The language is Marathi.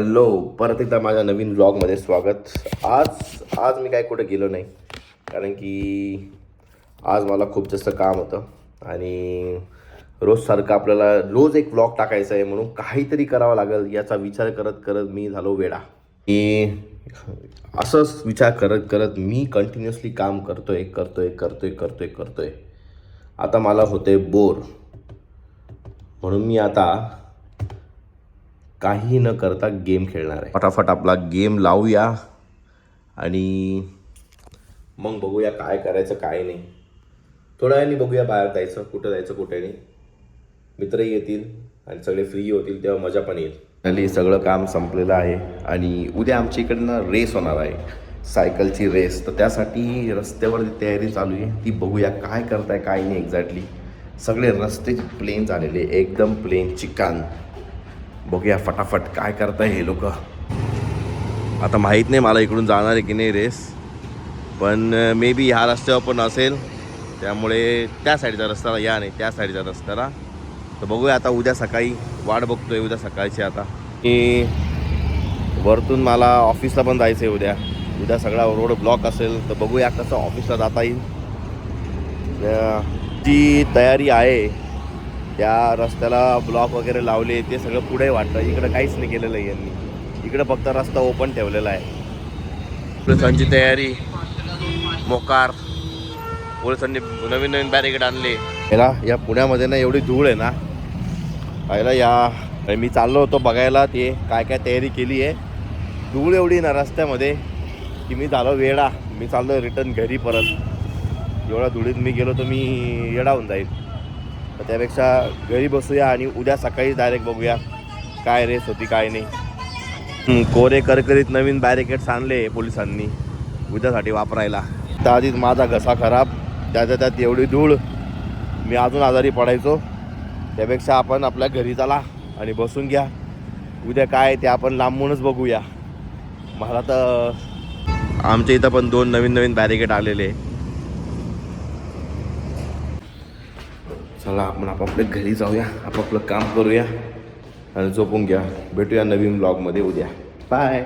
हॅलो, परत एकदा माझ्या नवीन ब्लॉगमध्ये स्वागत. आज मी काय कुठे गेलो नाही, कारण की आज मला खूप जास्त काम होतं आणि रोजसारखं आपल्याला रोज एक ब्लॉग टाकायचा आहे, म्हणून काहीतरी करावं लागेल याचा विचार करत करत मी झालो वेडा. की असंच विचार करत करत मी कंटिन्युअसली काम करतोय. आता मला होते बोर, म्हणून मी आता काही न करता गेम खेळणार आहे. फटाफट आपला गेम लावूया आणि मग बघूया काय करायचं काय नाही. थोड्या वेळाने बघूया बाहेर जायचं, कुठं जायचं कुठे नाही. मित्रही येतील आणि सगळे फ्री होतील, तेव्हा मजा पण येईल. खाली सगळं काम संपलेलं आहे आणि उद्या आमच्या इकडनं रेस होणार आहे, सायकलची रेस. तर त्यासाठी रस्त्यावरती तयारी चालू आहे, ती बघूया काय करताय काय नाही एक्झॅक्टली. सगळे रस्ते प्लेन झालेले, एकदम प्लेन चिकान. बघूया फटाफट काय करताय हे लोक. आता माहीत नाही मला इकडून जाणार आहे की नाही रेस, पण मे बी ह्या रस्त्यावर पण असेल, त्यामुळे त्या साईडच्या रस्त्याला या नाही त्या साईडच्या रस्त्याला. तर बघूया आता उद्या सकाळी वाट बघतोय उद्या सकाळची. आता की वरतून मला ऑफिसला पण जायचं आहे उद्या सगळा रोड ब्लॉक असेल, तर बघूया कसं ऑफिसला जाता येईल. जी तयारी आहे त्या रस्त्याला ब्लॉक वगैरे लावले, ते सगळं पुढे वाटतं. इकडं काहीच नाही केलेलं आहे यांनी, इकडं फक्त रस्ता ओपन ठेवलेला आहे. पोलिसांची तयारी मोकार, पोलिसांनी नवीन बॅरिकेड आणले. या पुण्यामध्ये ना एवढी धूळ आहे ना, पहिला या मी चाललो होतो बघायला ते काय तयारी केली आहे. धूळ एवढी ना रस्त्यामध्ये की मी झालो वेडा. मी चाललो रिटर्न घरी परत. एवढ्या धुळीत मी गेलो तर मी येडा होऊन जाईल. तर त्यापेक्षा घरी बसूया आणि उद्या सकाळी डायरेक्ट बघूया काय रेस होती काय नाही. कोरे करकरीत नवीन बॅरिकेड्स आणले पोलिसांनी उद्यासाठी वापरायला. तर आधीच माझा घसा खराब, त्यात एवढी धूळ, मी अजून आजारी पडायचो. त्यापेक्षा आपण आपल्या घरी चला आणि बसून घ्या. उद्या काय ते आपण लांबूनच बघूया. मला तर आमच्या इथं पण 2 नवीन बॅरिकेड आलेले. चला आपण आपापल्या घरी जाऊया, आपापलं काम करूया आणि झोपून घ्या. भेटूया नवीन ब्लॉगमध्ये उद्या. बाय.